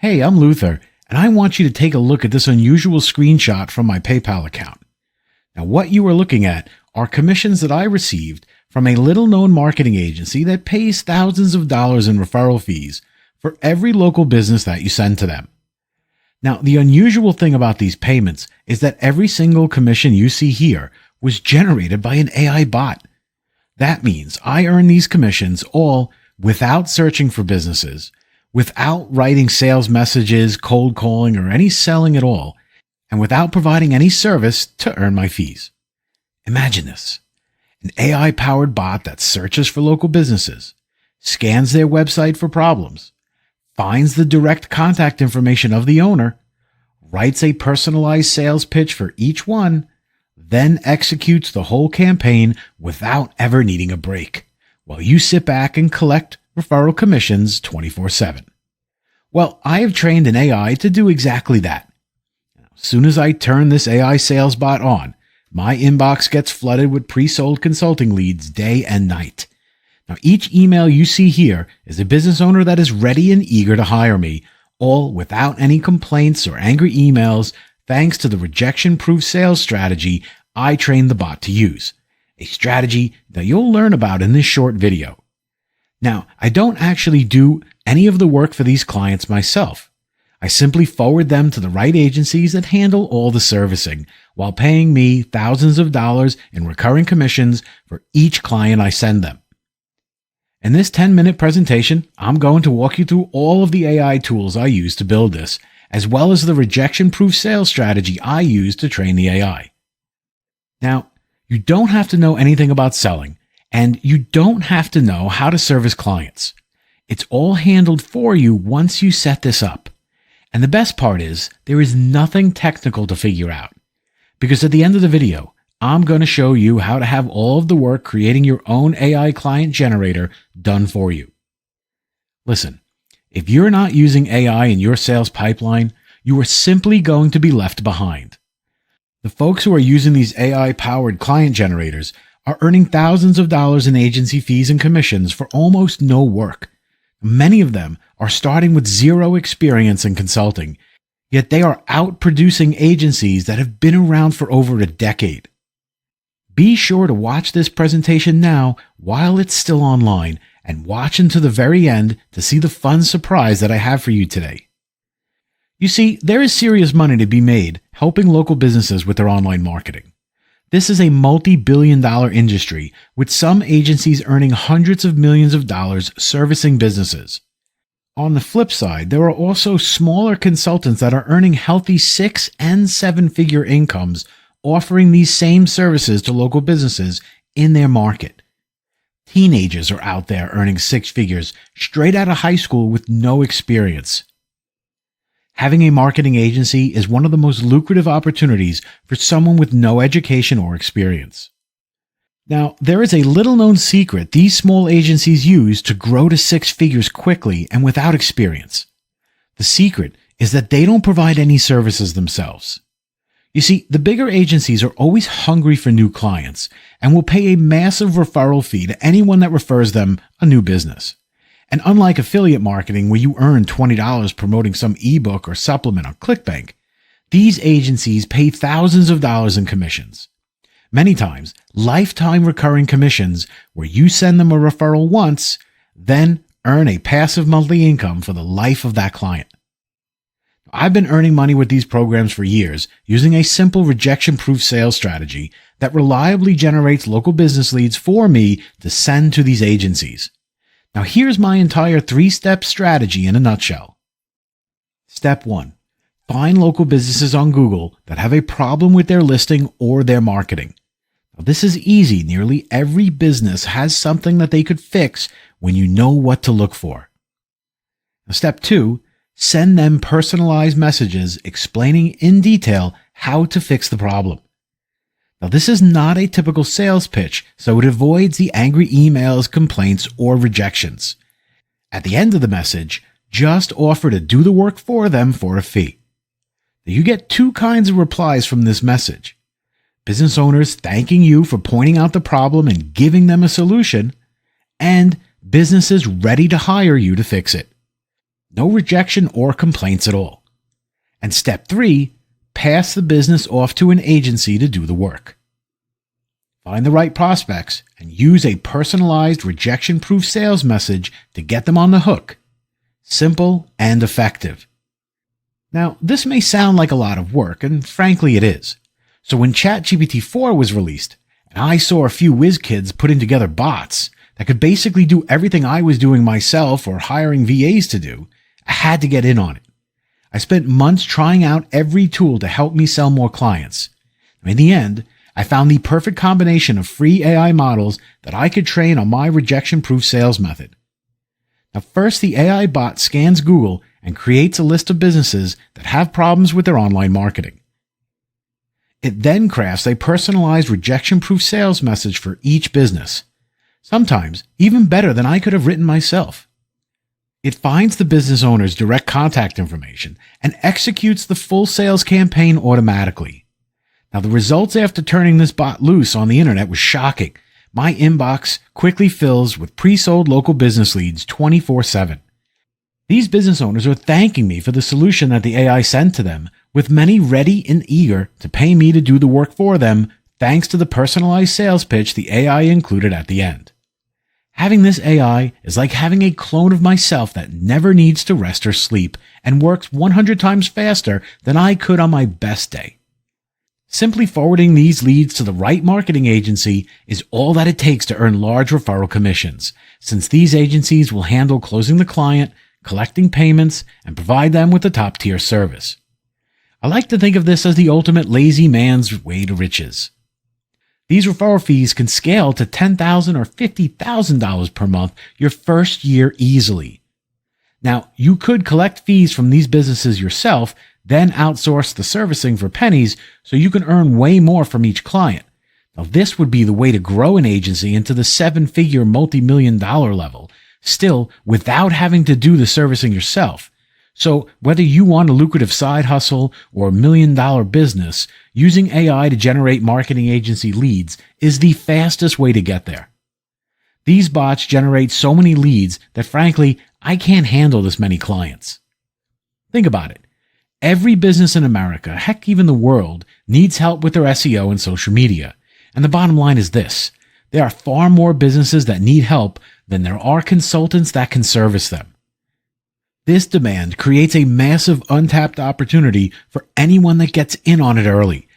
Hey, I'm Luther, and I want you to take a look at this unusual screenshot from my PayPal account. Now, what you are looking at are commissions that I received from a little-known marketing agency that pays thousands of dollars in referral fees for every local business that you send to them. Now, the unusual thing about these payments is that every single commission you see here was generated by an AI bot. That means I earn these commissions all without searching for businesses, without writing sales messages, cold calling, or any selling at all, and without providing any service to earn my fees. Imagine this: an AI-powered bot that searches for local businesses, scans their website for problems, finds the direct contact information of the owner, writes a personalized sales pitch for each one, then executes the whole campaign without ever needing a break, while you sit back and collect referral commissions 24/7. Well, I have trained an AI to do exactly that. As soon as I turn this AI sales bot on, my inbox gets flooded with pre-sold consulting leads day and night. Now, each email you see here is a business owner that is ready and eager to hire me, all without any complaints or angry emails, thanks to the rejection-proof sales strategy I trained the bot to use, a strategy that you'll learn about in this short video. Now, I don't actually do any of the work for these clients myself. I simply forward them to the right agencies that handle all the servicing, while paying me thousands of dollars in recurring commissions for each client I send them. In this 10-minute presentation, I'm going to walk you through all of the AI tools I use to build this, as well as the rejection-proof sales strategy I use to train the AI. Now, you don't have to know anything about selling, and you don't have to know how to service clients. It's all handled for you once you set this up. And the best part is, there is nothing technical to figure out. Because at the end of the video, I'm going to show you how to have all of the work creating your own AI client generator done for you. Listen, if you're not using AI in your sales pipeline, you are simply going to be left behind. The folks who are using these AI-powered client generators are earning thousands of dollars in agency fees and commissions for almost no work. Many of them are starting with zero experience in consulting, yet they are outproducing agencies that have been around for over a decade. Be sure to watch this presentation now while it's still online, and watch until the very end to see the fun surprise that I have for you today. You see, there is serious money to be made helping local businesses with their online marketing. This is a multi-billion-dollar industry, with some agencies earning hundreds of millions of dollars servicing businesses. On the flip side, there are also smaller consultants that are earning healthy 6- and 7-figure incomes offering these same services to local businesses in their market. Teenagers are out there earning 6 figures straight out of high school with no experience. Having a marketing agency is one of the most lucrative opportunities for someone with no education or experience. Now, there is a little-known secret these small agencies use to grow to 6 figures quickly and without experience. The secret is that they don't provide any services themselves. You see, the bigger agencies are always hungry for new clients and will pay a massive referral fee to anyone that refers them a new business. And unlike affiliate marketing, where you earn $20 promoting some ebook or supplement on ClickBank, these agencies pay thousands of dollars in commissions. Many times, lifetime recurring commissions where you send them a referral once, then earn a passive monthly income for the life of that client. I've been earning money with these programs for years using a simple rejection-proof sales strategy that reliably generates local business leads for me to send to these agencies. Now, here's my entire 3-step strategy in a nutshell. Step 1. Find local businesses on Google that have a problem with their listing or their marketing. Now, this is easy. Nearly every business has something that they could fix when you know what to look for. Now, step 2. Send them personalized messages explaining in detail how to fix the problem. Now, this is not a typical sales pitch, so it avoids the angry emails, complaints, or rejections. At the end of the message, just offer to do the work for them for a fee. Now, you get 2 kinds of replies from this message: business owners thanking you for pointing out the problem and giving them a solution, and businesses ready to hire you to fix it. No rejection or complaints at all. And step 3, pass the business off to an agency to do the work. Find the right prospects and use a personalized rejection-proof sales message to get them on the hook. Simple and effective. Now, this may sound like a lot of work, and frankly it is. So when ChatGPT 4 was released, and I saw a few whiz kids putting together bots that could basically do everything I was doing myself or hiring VAs to do, I had to get in on it. I spent months trying out every tool to help me sell more clients. In the end, I found the perfect combination of free AI models that I could train on my rejection-proof sales method. Now, first, the AI bot scans Google and creates a list of businesses that have problems with their online marketing. It then crafts a personalized rejection-proof sales message for each business, sometimes even better than I could have written myself. It finds the business owner's direct contact information and executes the full sales campaign automatically. Now, the results after turning this bot loose on the internet was shocking. My inbox quickly fills with pre-sold local business leads 24/7. These business owners are thanking me for the solution that the AI sent to them, with many ready and eager to pay me to do the work for them, thanks to the personalized sales pitch the AI included at the end. Having this AI is like having a clone of myself that never needs to rest or sleep and works 100 times faster than I could on my best day. Simply forwarding these leads to the right marketing agency is all that it takes to earn large referral commissions, since these agencies will handle closing the client, collecting payments, and provide them with a top-tier service. I like to think of this as the ultimate lazy man's way to riches. These referral fees can scale to $10,000 or $50,000 per month your first year easily. Now, you could collect fees from these businesses yourself, then outsource the servicing for pennies so you can earn way more from each client. Now, this would be the way to grow an agency into the 7-figure multi-million-dollar level, still without having to do the servicing yourself. So whether you want a lucrative side hustle or a $1-million business, using AI to generate marketing agency leads is the fastest way to get there. These bots generate so many leads that frankly, I can't handle this many clients. Think about it. Every business in America, heck even the world, needs help with their SEO and social media. And the bottom line is this: there are far more businesses that need help than there are consultants that can service them. This demand creates a massive untapped opportunity for anyone that gets in on it early.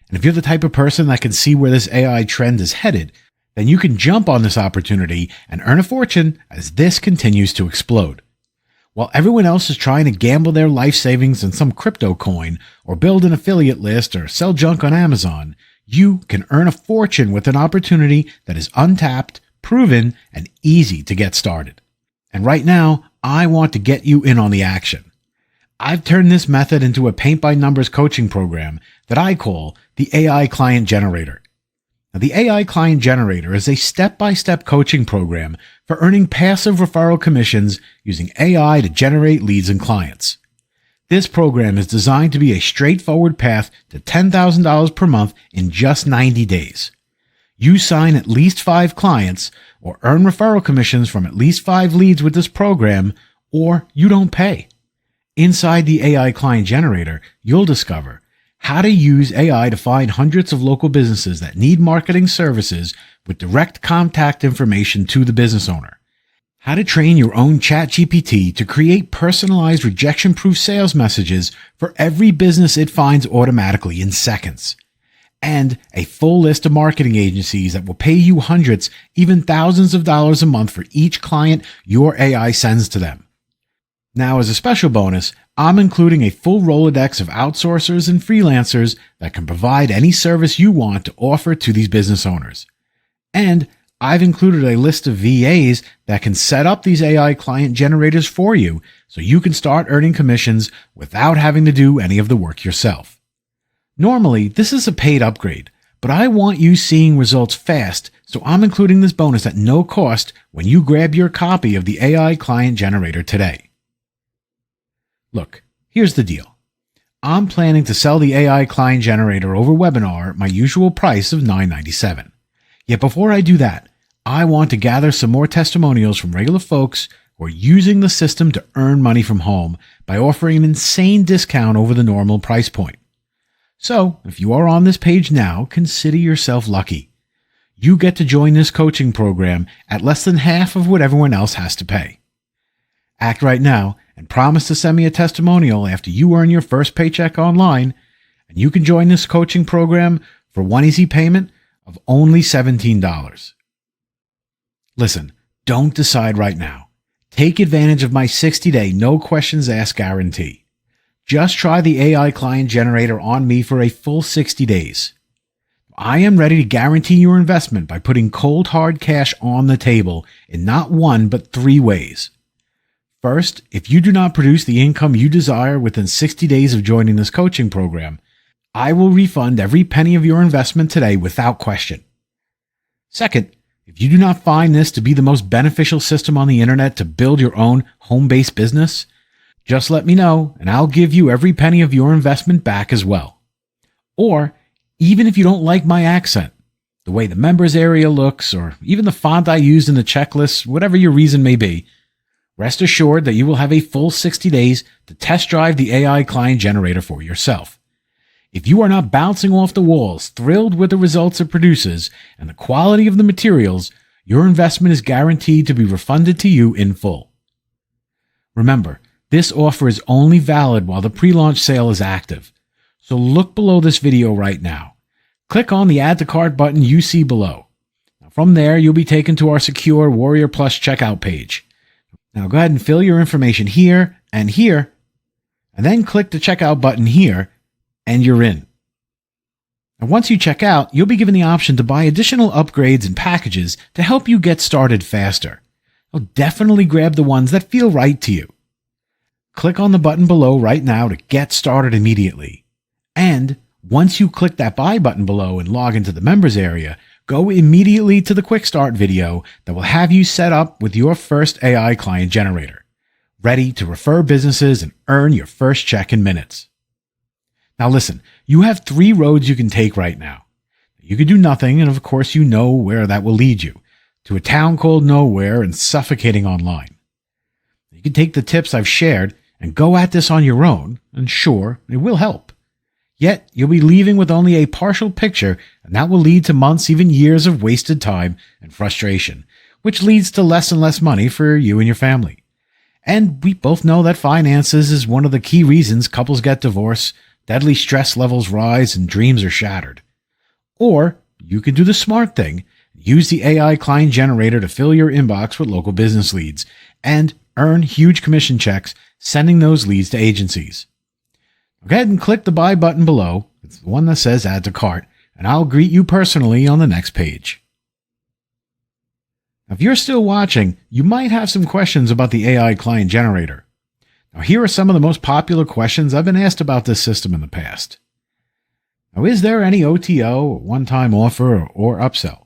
And if you're the type of person that can see where this AI trend is headed, then you can jump on this opportunity and earn a fortune as this continues to explode. While everyone else is trying to gamble their life savings in some crypto coin or build an affiliate list or sell junk on Amazon, you can earn a fortune with an opportunity that is untapped, proven, and easy to get started. And right now, I want to get you in on the action. I've turned this method into a paint-by-numbers coaching program that I call the AI Client Generator. Now, the AI Client Generator is a step-by-step coaching program for earning passive referral commissions using AI to generate leads and clients. This program is designed to be a straightforward path to $10,000 per month in just 90 days. You sign at least 5 clients or earn referral commissions from at least 5 leads with this program, or you don't pay. Inside the AI Client Generator, you'll discover how to use AI to find hundreds of local businesses that need marketing services with direct contact information to the business owner, how to train your own ChatGPT to create personalized rejection-proof sales messages for every business it finds automatically in seconds, and a full list of marketing agencies that will pay you hundreds, even thousands of dollars a month for each client your AI sends to them. Now, as a special bonus, I'm including a full Rolodex of outsourcers and freelancers that can provide any service you want to offer to these business owners. And I've included a list of VAs that can set up these AI client generators for you so you can start earning commissions without having to do any of the work yourself. Normally, this is a paid upgrade, but I want you seeing results fast, so I'm including this bonus at no cost when you grab your copy of the AI Client Generator today. Look, here's the deal. I'm planning to sell the AI Client Generator over webinar at my usual price of $9.97. Yet before I do that, I want to gather some more testimonials from regular folks who are using the system to earn money from home by offering an insane discount over the normal price point. So, if you are on this page now, consider yourself lucky. You get to join this coaching program at less than half of what everyone else has to pay. Act right now and promise to send me a testimonial after you earn your first paycheck online, and you can join this coaching program for one easy payment of only $17. Listen, don't decide right now. Take advantage of my 60-day, no questions asked guarantee. Just try the AI client generator on me for a full 60 days. I am ready to guarantee your investment by putting cold hard cash on the table in not one but 3 ways. First, if you do not produce the income you desire within 60 days of joining this coaching program, I will refund every penny of your investment today without question. Second, if you do not find this to be the most beneficial system on the internet to build your own home-based business, just let me know and I'll give you every penny of your investment back as well. Or, even if you don't like my accent, the way the members area looks, or even the font I used in the checklist, whatever your reason may be, rest assured that you will have a full 60 days to test drive the AI client generator for yourself. If you are not bouncing off the walls, thrilled with the results it produces and the quality of the materials, your investment is guaranteed to be refunded to you in full. Remember, this offer is only valid while the pre-launch sale is active. So look below this video right now. Click on the Add to Cart button you see below. Now from there, you'll be taken to our secure Warrior Plus checkout page. Now go ahead and fill your information here, and then click the checkout button here, and you're in. Now once you check out, you'll be given the option to buy additional upgrades and packages to help you get started faster. Now definitely grab the ones that feel right to you. Click on the button below right now to get started immediately. And once you click that buy button below and log into the members area, go immediately to the quick start video that will have you set up with your first AI client generator, ready to refer businesses and earn your first check in minutes. Now listen, you have 3 roads you can take right now. You could do nothing, and of course you know where that will lead you, to a town called nowhere and suffocating online. You can take the tips I've shared and go at this on your own, and sure, it will help. Yet, you'll be leaving with only a partial picture, and that will lead to months, even years of wasted time and frustration, which leads to less and less money for you and your family. And we both know that finances is one of the key reasons couples get divorced, deadly stress levels rise, and dreams are shattered. Or, you can do the smart thing, use the AI client generator to fill your inbox with local business leads, and earn huge commission checks sending those leads to agencies. Go ahead and click the buy button below. It's the one that says add to cart, and I'll greet you personally on the next page. Now, if you're still watching, you might have some questions about the AI client generator. Now, here are some of the most popular questions I've been asked about this system in the past. Now, is there any OTO, one-time offer, or upsell?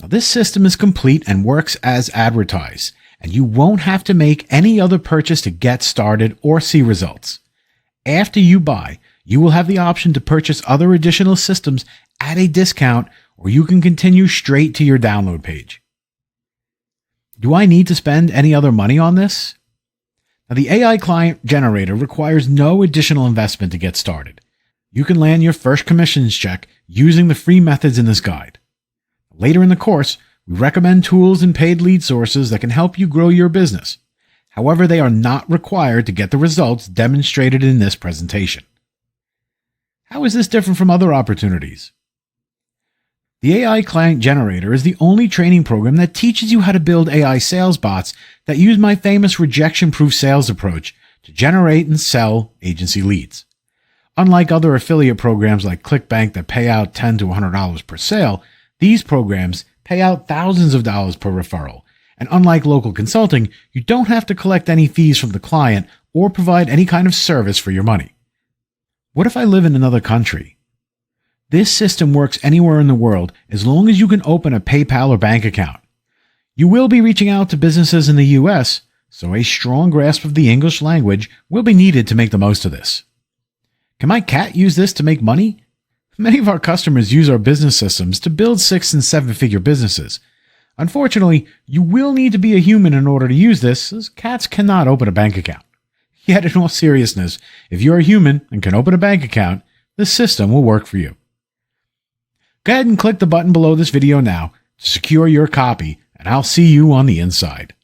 Now, this system is complete and works as advertised, and you won't have to make any other purchase to get started or see results. After you buy, you will have the option to purchase other additional systems at a discount, or you can continue straight to your download page. Do I need to spend any other money on this? Now, the AI client generator requires no additional investment to get started. You can land your first commissions check using the free methods in this guide. Later in the course, we recommend tools and paid lead sources that can help you grow your business. However, they are not required to get the results demonstrated in this presentation. How is this different from other opportunities? The AI Client Generator is the only training program that teaches you how to build AI sales bots that use my famous rejection-proof sales approach to generate and sell agency leads. Unlike other affiliate programs like ClickBank that pay out $10 to $100 per sale, these programs pay out thousands of dollars per referral. And unlike local consulting, you don't have to collect any fees from the client or provide any kind of service for your money. What if I live in another country? This system works anywhere in the world as long as you can open a PayPal or bank account. You will be reaching out to businesses in the US, so a strong grasp of the English language will be needed to make the most of this. Can my cat use this to make money? Many of our customers use our business systems to build 6- and 7-figure businesses. Unfortunately, you will need to be a human in order to use this, as cats cannot open a bank account. Yet in all seriousness, if you're a human and can open a bank account, the system will work for you. Go ahead and click the button below this video now to secure your copy, and I'll see you on the inside.